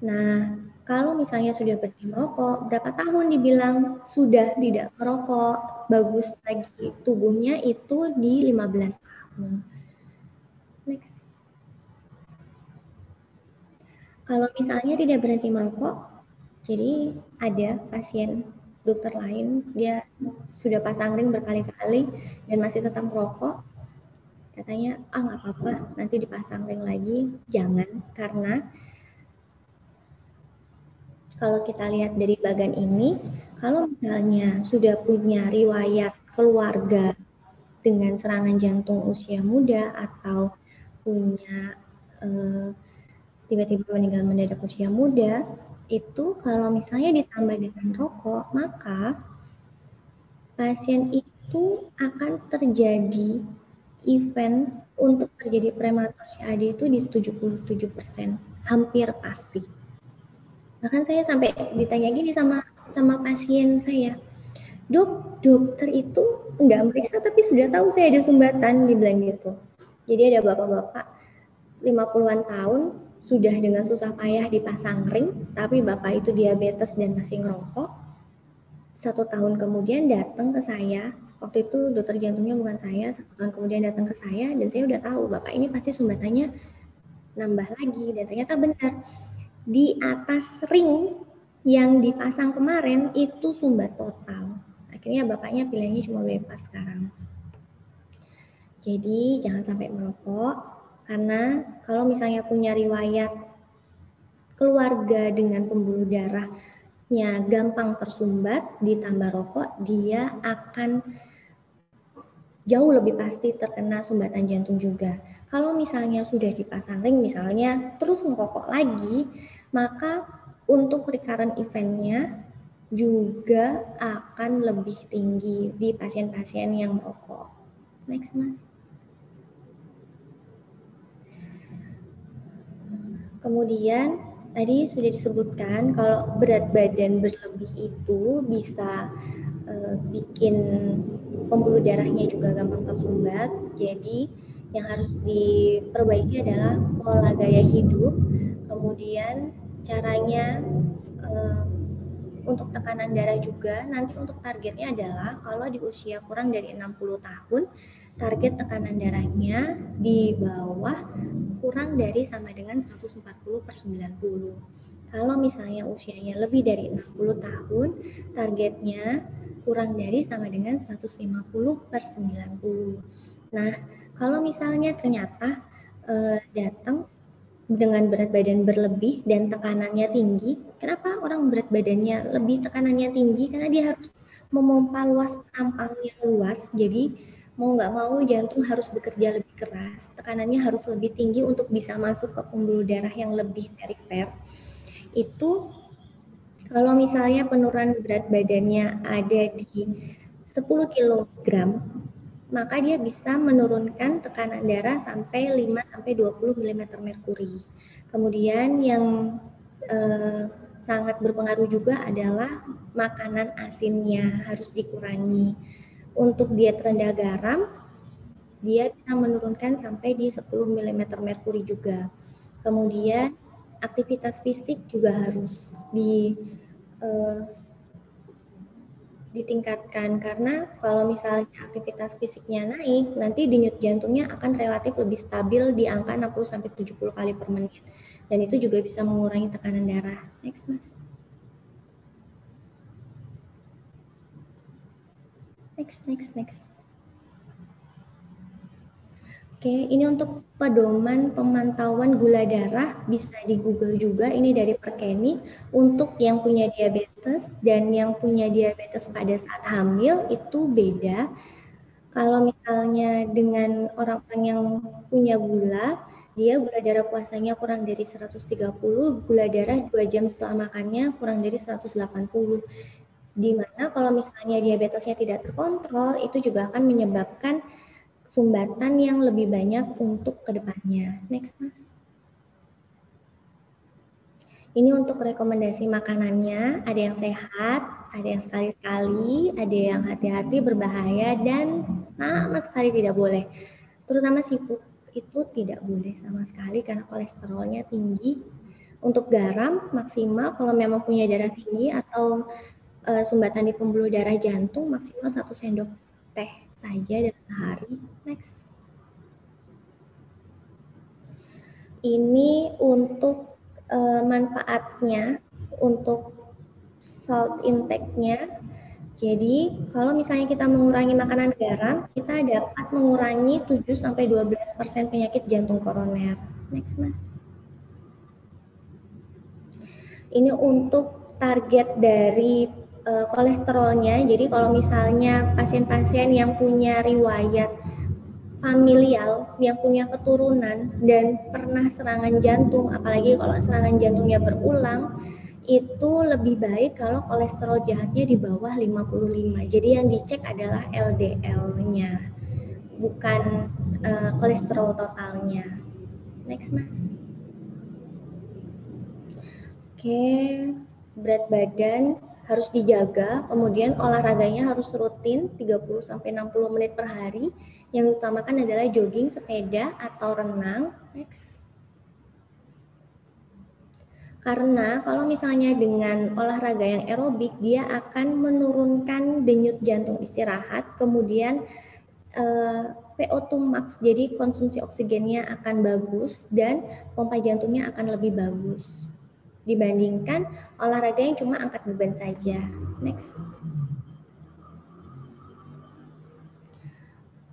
Nah, kalau misalnya sudah berhenti merokok, berapa tahun dibilang sudah tidak merokok, bagus lagi tubuhnya itu di 15 tahun. Next. Kalau misalnya tidak berhenti merokok, jadi ada pasien dokter lain, dia sudah pasang ring berkali-kali dan masih tetap merokok, katanya, nggak apa-apa, nanti dipasang ring lagi. Jangan, karena kalau kita lihat dari bagan ini, kalau misalnya sudah punya riwayat keluarga dengan serangan jantung usia muda atau punya tiba-tiba meninggal mendadak usia muda, itu kalau misalnya ditambah dengan rokok, maka pasien itu akan terjadi event untuk terjadi prematur CAD itu di 77%, hampir pasti. Bahkan saya sampai ditanya gini sama pasien saya, dokter itu nggak meriksa tapi sudah tahu saya ada sumbatan, dibilang gitu. Jadi ada bapak-bapak 50-an tahun sudah dengan susah payah dipasang ring, tapi bapak itu diabetes dan masih ngerokok. 1 tahun kemudian datang ke saya, waktu itu dokter jantungnya bukan saya, 1 tahun kemudian datang ke saya dan saya udah tahu bapak ini pasti sumbatannya nambah lagi, dan ternyata benar. Di atas ring yang dipasang kemarin itu sumbat total. Akhirnya bapaknya pilihannya cuma bebas sekarang. Jadi jangan sampai merokok, karena kalau misalnya punya riwayat keluarga dengan pembuluh darahnya gampang tersumbat ditambah rokok, dia akan jauh lebih pasti terkena sumbatan jantung juga. Kalau misalnya sudah dipasang ring misalnya terus merokok lagi, maka untuk recurrent event-nya juga akan lebih tinggi di pasien-pasien yang merokok. Next, Mas. Kemudian tadi sudah disebutkan kalau berat badan berlebih itu bisa bikin pembuluh darahnya juga gampang tersumbat. Jadi yang harus diperbaiki adalah pola gaya hidup, kemudian Caranya untuk tekanan darah juga, nanti untuk targetnya adalah kalau di usia kurang dari 60 tahun, target tekanan darahnya di bawah kurang dari sama dengan 140/90. Kalau misalnya usianya lebih dari 60 tahun, targetnya kurang dari sama dengan 150/90. Nah, kalau misalnya ternyata datang dengan berat badan berlebih dan tekanannya tinggi. Kenapa orang berat badannya lebih, tekanannya tinggi? Karena dia harus memompa luas perampangnya luas, jadi mau nggak mau jantung harus bekerja lebih keras, tekanannya harus lebih tinggi untuk bisa masuk ke pembuluh darah yang lebih perifer. Itu kalau misalnya penurunan berat badannya ada di 10 kg, maka dia bisa menurunkan tekanan darah sampai 5-20 mm merkuri. Kemudian yang sangat berpengaruh juga adalah makanan asinnya harus dikurangi. Untuk diet rendah garam, dia bisa menurunkan sampai di 10 mm merkuri juga. Kemudian aktivitas fisik juga harus ditingkatkan, karena kalau misalnya aktivitas fisiknya naik, nanti denyut jantungnya akan relatif lebih stabil di angka 60-70 kali per menit, dan itu juga bisa mengurangi tekanan darah. Next, Mas. Next. Oke, ini untuk pedoman pemantauan gula darah, bisa di Google juga, ini dari Perkeni. Untuk yang punya diabetes dan yang punya diabetes pada saat hamil itu beda. Kalau misalnya dengan orang-orang yang punya gula, dia gula darah puasanya kurang dari 130, gula darah 2 jam setelah makannya kurang dari 180. Di mana kalau misalnya diabetesnya tidak terkontrol, itu juga akan menyebabkan sumbatan yang lebih banyak untuk kedepannya. Next, Mas. Ini untuk rekomendasi makanannya, ada yang sehat, ada yang sekali-kali, ada yang hati-hati berbahaya, dan sama sekali tidak boleh. Terutama seafood itu tidak boleh sama sekali karena kolesterolnya tinggi. Untuk garam maksimal kalau memang punya darah tinggi atau sumbatan di pembuluh darah jantung, maksimal 1 sendok teh saja dalam sehari. Next. Ini untuk manfaatnya untuk salt intake-nya. Jadi, kalau misalnya kita mengurangi makanan garam, kita dapat mengurangi 7-12% penyakit jantung koroner. Next, Mas. Ini untuk target dari kolesterolnya. Jadi, kalau misalnya pasien-pasien yang punya riwayat familial, yang punya keturunan dan pernah serangan jantung, apalagi kalau serangan jantungnya berulang, itu lebih baik kalau kolesterol jahatnya di bawah 55. Jadi yang dicek adalah LDL-nya, bukan kolesterol totalnya. Next, Mas. Oke, berat badan harus dijaga, kemudian olahraganya harus rutin 30-60 menit per hari. Yang diutamakan adalah jogging, sepeda, atau renang. Next. Karena kalau misalnya dengan olahraga yang aerobik, dia akan menurunkan denyut jantung istirahat, kemudian VO2 max, jadi konsumsi oksigennya akan bagus, dan pompa jantungnya akan lebih bagus dibandingkan olahraga yang cuma angkat beban saja. Next.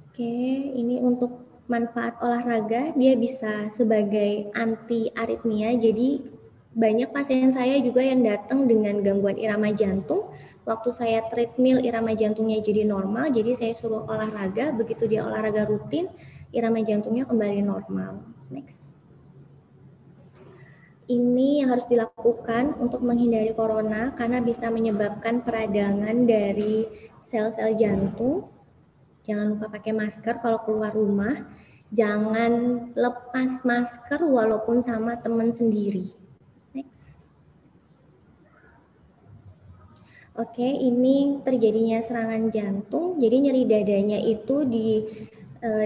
Oke, ini untuk manfaat olahraga, dia bisa sebagai anti aritmia. Jadi banyak pasien saya juga yang datang dengan gangguan irama jantung. Waktu saya treadmill, irama jantungnya jadi normal, jadi saya suruh olahraga, begitu dia olahraga rutin, irama jantungnya kembali normal. Next. Ini yang harus dilakukan untuk menghindari corona karena bisa menyebabkan peradangan dari sel-sel jantung. Jangan lupa pakai masker kalau keluar rumah. Jangan lepas masker walaupun sama teman sendiri. Next. Oke, ini terjadinya serangan jantung. Jadi nyeri dadanya itu di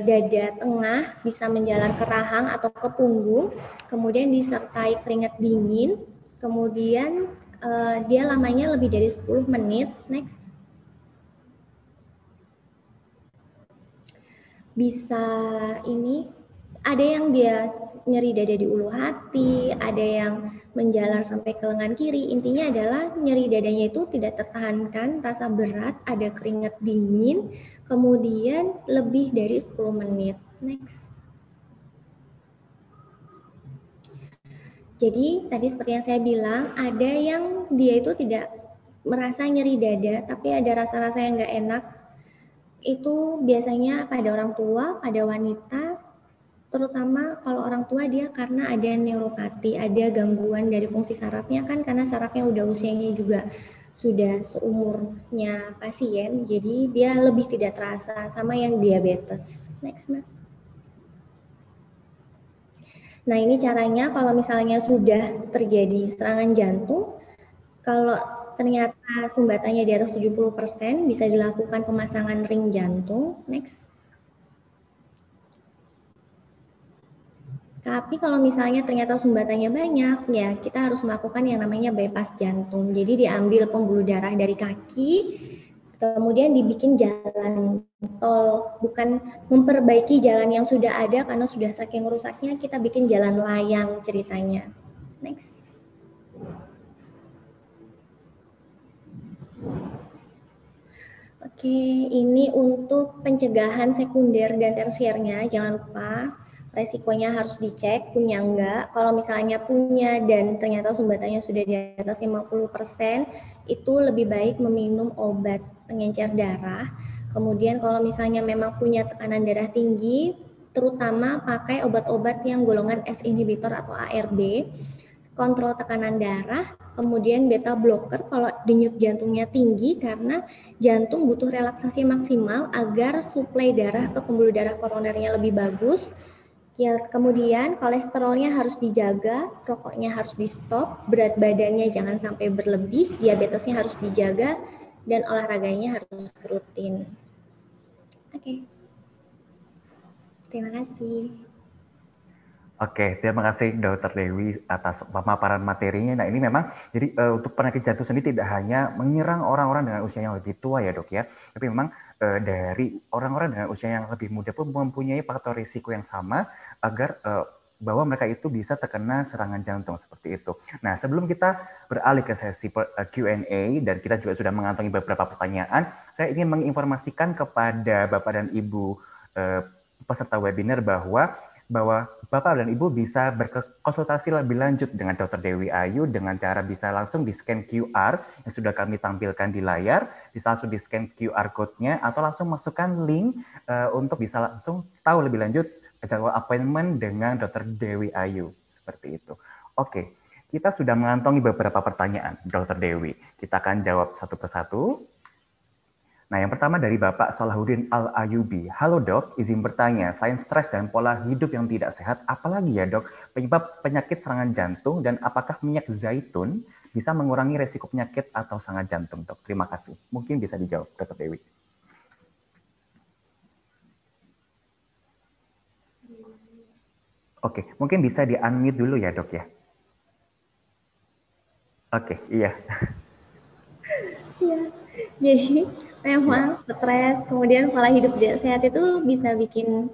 dada tengah, bisa menjalar ke rahang atau ke punggung, kemudian disertai keringat dingin, Kemudian dia lamanya lebih dari 10 menit. Next. Bisa ini, ada yang dia nyeri dada di ulu hati, ada yang menjalar sampai ke lengan kiri. Intinya adalah nyeri dadanya itu tidak tertahankan, rasa berat, ada keringat dingin, kemudian lebih dari 10 menit. Next. Jadi tadi seperti yang saya bilang, ada yang dia itu tidak merasa nyeri dada, tapi ada rasa-rasa yang nggak enak. Itu biasanya pada orang tua, pada wanita, terutama kalau orang tua dia karena ada neuropati, ada gangguan dari fungsi sarafnya kan, karena sarafnya udah usianya juga sudah seumurnya pasien, jadi dia lebih tidak terasa sama yang diabetes. Next, Mas. Nah, ini caranya kalau misalnya sudah terjadi serangan jantung, kalau ternyata sumbatannya di atas 70%, bisa dilakukan pemasangan ring jantung. Next. Tapi kalau misalnya ternyata sumbatannya banyak, ya kita harus melakukan yang namanya bypass jantung. Jadi diambil pembuluh darah dari kaki, kemudian dibikin jalan tol, bukan memperbaiki jalan yang sudah ada karena sudah saking rusaknya, kita bikin jalan layang ceritanya. Next. Oke, ini untuk pencegahan sekunder dan tersiernya, jangan lupa resikonya harus dicek, punya enggak. Kalau misalnya punya dan ternyata sumbatannya sudah di atas 50%, itu lebih baik meminum obat pengencer darah. Kemudian kalau misalnya memang punya tekanan darah tinggi, terutama pakai obat-obat yang golongan S inhibitor atau ARB, kontrol tekanan darah, kemudian beta blocker kalau denyut jantungnya tinggi karena jantung butuh relaksasi maksimal agar suplai darah ke pembuluh darah koronernya lebih bagus. Ya, kemudian kolesterolnya harus dijaga, rokoknya harus di stop, berat badannya jangan sampai berlebih, diabetesnya harus dijaga, dan olahraganya harus rutin. Oke. Terima kasih.
Oke, terima kasih Dokter Dewi atas pemaparan materinya. Nah, ini memang jadi untuk penyakit jantung sendiri tidak hanya menyerang orang-orang dengan usia yang lebih tua ya, Dok ya, tapi memang dari orang-orang dengan usia yang lebih muda pun mempunyai faktor risiko yang sama agar bahwa mereka itu bisa terkena serangan jantung seperti itu. Nah, sebelum kita beralih ke sesi Q&A dan kita juga sudah mengantongi beberapa pertanyaan, saya ingin menginformasikan kepada Bapak dan Ibu peserta webinar bahwa Bapak dan Ibu bisa berkonsultasi lebih lanjut dengan Dr. Dewi Ayu dengan cara bisa langsung di-scan QR yang sudah kami tampilkan di layar, bisa langsung di-scan QR code-nya atau langsung masukkan link untuk bisa langsung tahu lebih lanjut jadwal appointment dengan Dr. Dewi Ayu. Seperti itu. Oke, kita sudah mengantongi beberapa pertanyaan, Dr. Dewi. Kita akan jawab satu persatu. Nah, yang pertama dari Bapak Salahuddin Al-Ayubi. Halo dok, izin bertanya, selain stres dan pola hidup yang tidak sehat, apalagi ya dok penyebab penyakit serangan jantung dan apakah minyak zaitun bisa mengurangi resiko penyakit atau serangan jantung dok? Terima kasih. Mungkin bisa dijawab, Dr. Dewi. Oke, mungkin bisa di-unmute dulu ya dok ya. Oke, iya.
Iya, jadi memang stres, kemudian pola hidup tidak sehat itu bisa bikin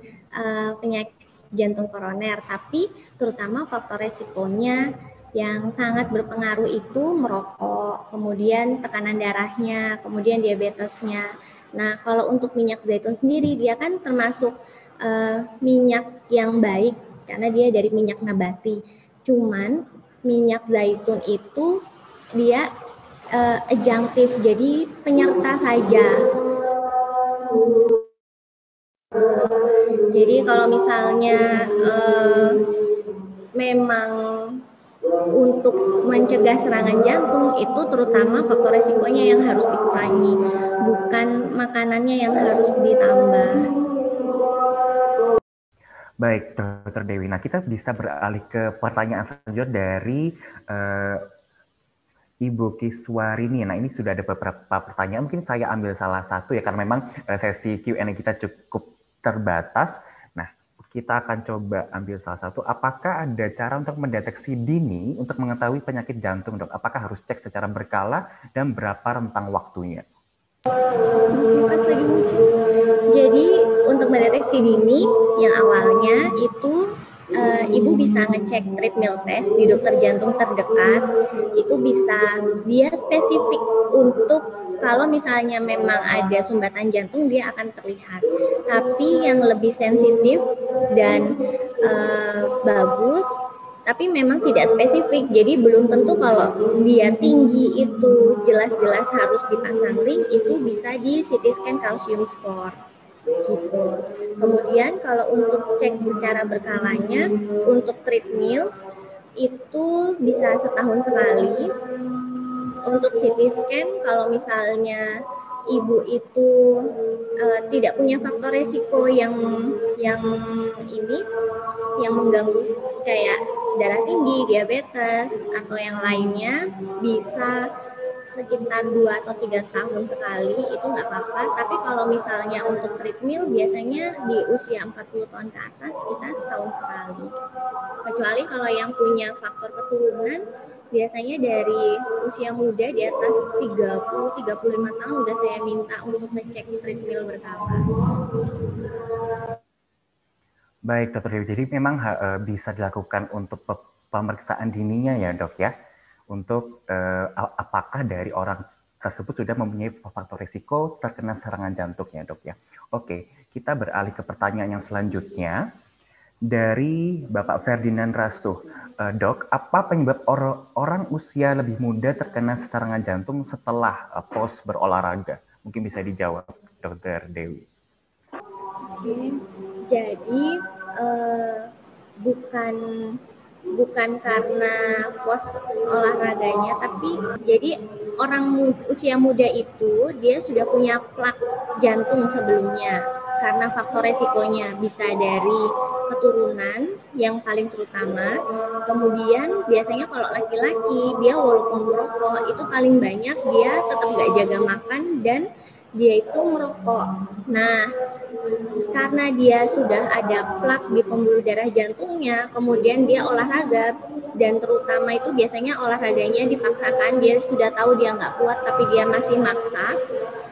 penyakit jantung koroner, tapi terutama faktor resikonya yang sangat berpengaruh itu merokok, kemudian tekanan darahnya, kemudian diabetesnya. Nah, kalau untuk minyak zaitun sendiri, dia kan termasuk minyak yang baik, karena dia dari minyak nabati. Cuman minyak zaitun itu dia adjunctive, jadi penyerta saja. Jadi kalau misalnya memang untuk mencegah serangan jantung itu terutama faktor resikonya yang harus dikurangi, bukan makanannya yang harus ditambah.
Baik, Dr. Dewi. Nah, kita bisa beralih ke pertanyaan selanjutnya dari Ibu Kiswarini. Nah, ini sudah ada beberapa pertanyaan. Mungkin saya ambil salah satu ya, karena memang sesi Q&A kita cukup terbatas. Nah, oke. kita akan coba ambil salah satu. Apakah ada cara untuk mendeteksi dini untuk mengetahui penyakit jantung, Dok? Apakah harus cek secara berkala dan berapa rentang waktunya?
Jadi untuk mendeteksi dini yang awalnya itu ibu bisa ngecek treadmill test di dokter jantung terdekat. Itu bisa dia spesifik untuk kalau misalnya memang ada sumbatan jantung dia akan terlihat. Tapi yang lebih sensitif dan bagus tapi memang tidak spesifik, jadi belum tentu kalau dia tinggi itu jelas-jelas harus dipasang ring, itu bisa di CT scan calcium score gitu. Kemudian kalau untuk cek secara berkalanya, untuk treadmill itu bisa setahun sekali. Untuk CT scan kalau misalnya ibu itu tidak punya faktor resiko yang mengganggu kayak darah tinggi, diabetes atau yang lainnya, bisa sekitar 2 atau 3 tahun sekali, itu nggak apa-apa. Tapi kalau misalnya untuk treadmill biasanya di usia 40 tahun ke atas kita setahun sekali. Kecuali kalau yang punya faktor keturunan biasanya dari usia muda di atas 30-35 tahun udah saya minta untuk ngecek treadmill berkala.
Baik, Dokter Dewi. Jadi memang bisa dilakukan untuk pemeriksaan dininya ya, Dok ya. Untuk apakah dari orang tersebut sudah mempunyai faktor risiko terkena serangan jantung ya, Dok ya. Oke, kita beralih ke pertanyaan yang selanjutnya dari Bapak Ferdinand Rastuh. Dok, apa penyebab orang usia lebih muda terkena serangan jantung setelah pos berolahraga? Mungkin bisa dijawab, Dokter Dewi.
Oke, jadi bukan karena pos olahraganya, tapi jadi orang usia muda itu dia sudah punya plak jantung sebelumnya karena faktor resikonya bisa dari keturunan yang paling terutama. Kemudian biasanya kalau laki-laki dia walaupun merokok itu paling banyak dia tetap nggak jaga makan dan dia itu merokok. Nah, karena dia sudah ada plak di pembuluh darah jantungnya, kemudian dia olahraga, dan terutama itu biasanya olahraganya dipaksakan, dia sudah tahu dia nggak kuat tapi dia masih maksa,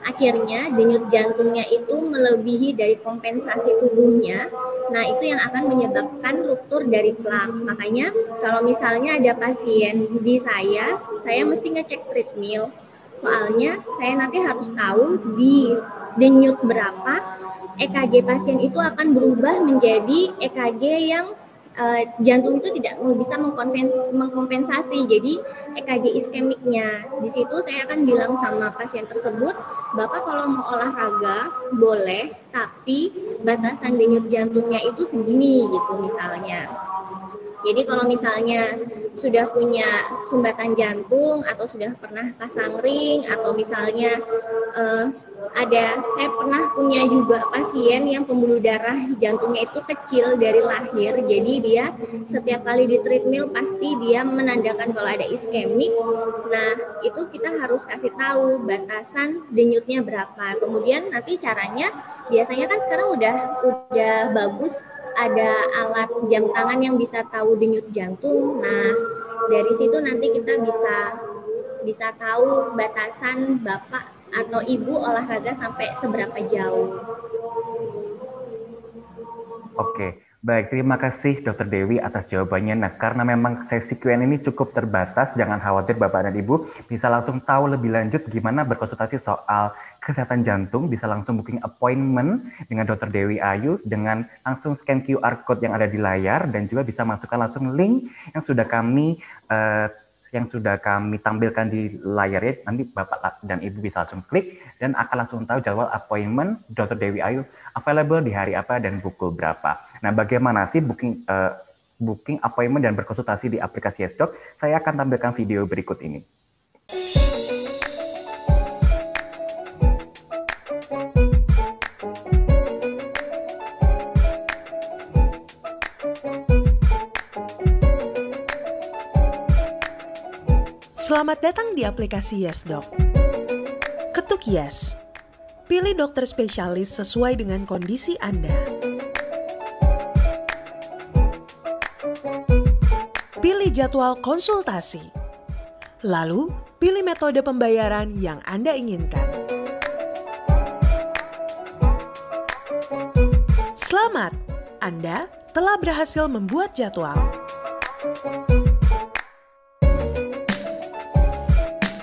akhirnya denyut jantungnya itu melebihi dari kompensasi tubuhnya. Nah, itu yang akan menyebabkan ruptur dari plak. Makanya kalau misalnya ada pasien di saya mesti ngecek treadmill. Soalnya saya nanti harus tahu di denyut berapa, EKG pasien itu akan berubah menjadi EKG yang jantung itu tidak bisa mengkompensasi, jadi EKG iskemiknya. Di situ saya akan bilang sama pasien tersebut, Bapak kalau mau olahraga boleh, tapi batasan denyut jantungnya itu segini gitu misalnya. Jadi kalau misalnya sudah punya sumbatan jantung atau sudah pernah pasang ring atau misalnya saya pernah punya juga pasien yang pembuluh darah jantungnya itu kecil dari lahir, jadi dia setiap kali di treadmill pasti dia menandakan kalau ada iskemik. Nah, itu kita harus kasih tahu batasan denyutnya berapa. Kemudian nanti caranya biasanya kan sekarang udah bagus, ada alat jam tangan yang bisa tahu denyut jantung. Nah, dari situ nanti kita bisa tahu batasan Bapak atau Ibu olahraga sampai seberapa jauh.
Oke, baik. Terima kasih Dokter Dewi atas jawabannya. Nah, karena memang sesi Q&A ini cukup terbatas, jangan khawatir Bapak dan Ibu, bisa langsung tahu lebih lanjut gimana berkonsultasi soal kesehatan jantung, bisa langsung booking appointment dengan Dokter Dewi Ayu dengan langsung scan QR code yang ada di layar dan juga bisa masukkan langsung link yang sudah kami tampilkan di layar ya. Nanti Bapak dan Ibu bisa langsung klik dan akan langsung tahu jadwal appointment Dokter Dewi Ayu available di hari apa dan pukul berapa. Nah, bagaimana sih booking appointment dan berkonsultasi di aplikasi YesDoc? Saya akan tampilkan video berikut ini.
Selamat datang di aplikasi YesDoc. Ketuk Yes. Pilih dokter spesialis sesuai dengan kondisi Anda. pilih jadwal konsultasi. Lalu, pilih metode pembayaran yang Anda inginkan. Selamat, Anda telah berhasil membuat jadwal.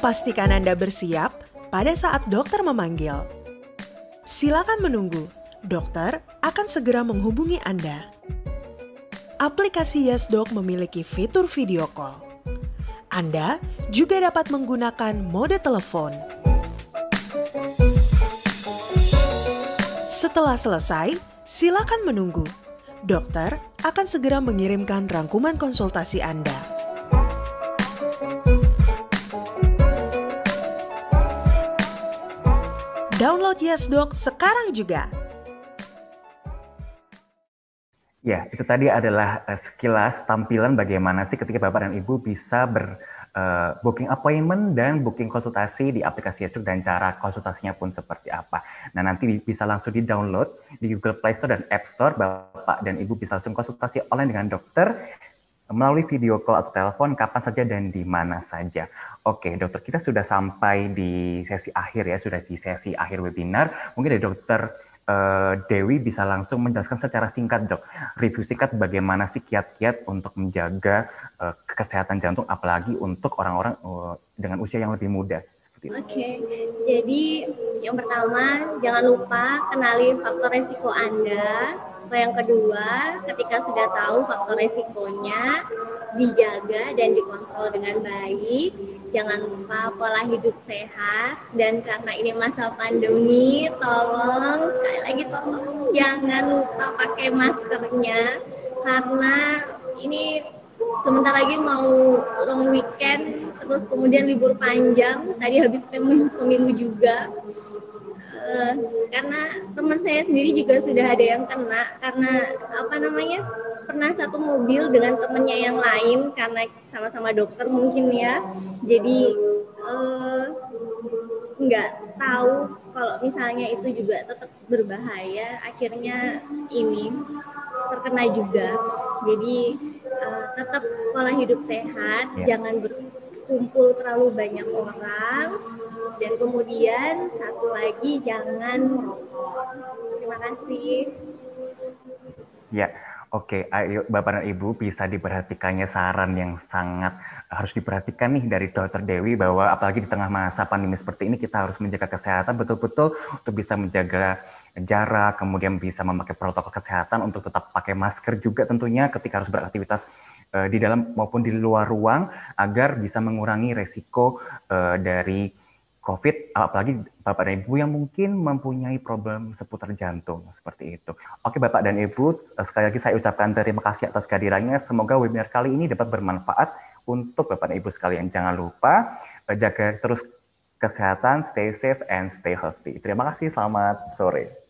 Pastikan Anda bersiap pada saat dokter memanggil. Silakan menunggu, dokter akan segera menghubungi Anda. Aplikasi YesDoc memiliki fitur video call. Anda juga dapat menggunakan mode telepon. Setelah selesai, silakan menunggu. Dokter akan segera mengirimkan rangkuman konsultasi Anda. Download YesDoc sekarang juga.
Ya, itu tadi adalah sekilas tampilan bagaimana sih ketika Bapak dan Ibu bisa booking appointment dan booking konsultasi di aplikasi YesDoc dan cara konsultasinya pun seperti apa. Nah, nanti bisa langsung di-download di Google Play Store dan App Store. Bapak dan Ibu bisa langsung konsultasi online dengan dokter melalui video call atau telepon kapan saja dan di mana saja. Oke, dokter, kita sudah sampai di sesi akhir ya, sudah di sesi akhir webinar. Mungkin dari dokter Dewi bisa langsung menjelaskan secara singkat, Dok. Review singkat bagaimana sih kiat-kiat untuk menjaga kesehatan jantung, apalagi untuk orang-orang dengan usia yang lebih muda.
Oke, jadi yang pertama jangan lupa kenali faktor resiko Anda. Yang kedua, ketika sudah tahu faktor resikonya, dijaga dan dikontrol dengan baik. Jangan lupa pola hidup sehat, dan karena ini masa pandemi, tolong, sekali lagi tolong, jangan lupa pakai maskernya, karena ini sebentar lagi mau long weekend, terus kemudian libur panjang, tadi habis pemilu juga. Karena teman saya sendiri juga sudah ada yang kena, karena pernah satu mobil dengan temannya yang lain, karena sama-sama dokter mungkin ya, jadi nggak tahu kalau misalnya itu juga tetap berbahaya, akhirnya ini terkena juga. Jadi tetap pola hidup sehat, jangan berkumpul terlalu banyak orang, dan kemudian satu lagi jangan merokok. Terima kasih.
Ya, oke. Ayo Bapak dan Ibu bisa diperhatikannya saran yang sangat harus diperhatikan nih dari Dokter Dewi, bahwa apalagi di tengah masa pandemi seperti ini kita harus menjaga kesehatan betul-betul untuk bisa menjaga jarak, kemudian bisa memakai protokol kesehatan untuk tetap pakai masker juga tentunya ketika harus beraktivitas di dalam maupun di luar ruang, agar bisa mengurangi resiko dari COVID, apalagi Bapak dan Ibu yang mungkin mempunyai problem seputar jantung, seperti itu. Oke Bapak dan Ibu, sekali lagi saya ucapkan terima kasih atas kehadirannya. Semoga webinar kali ini dapat bermanfaat untuk Bapak dan Ibu sekalian. Jangan lupa jaga terus kesehatan, stay safe and stay healthy. Terima kasih, selamat sore.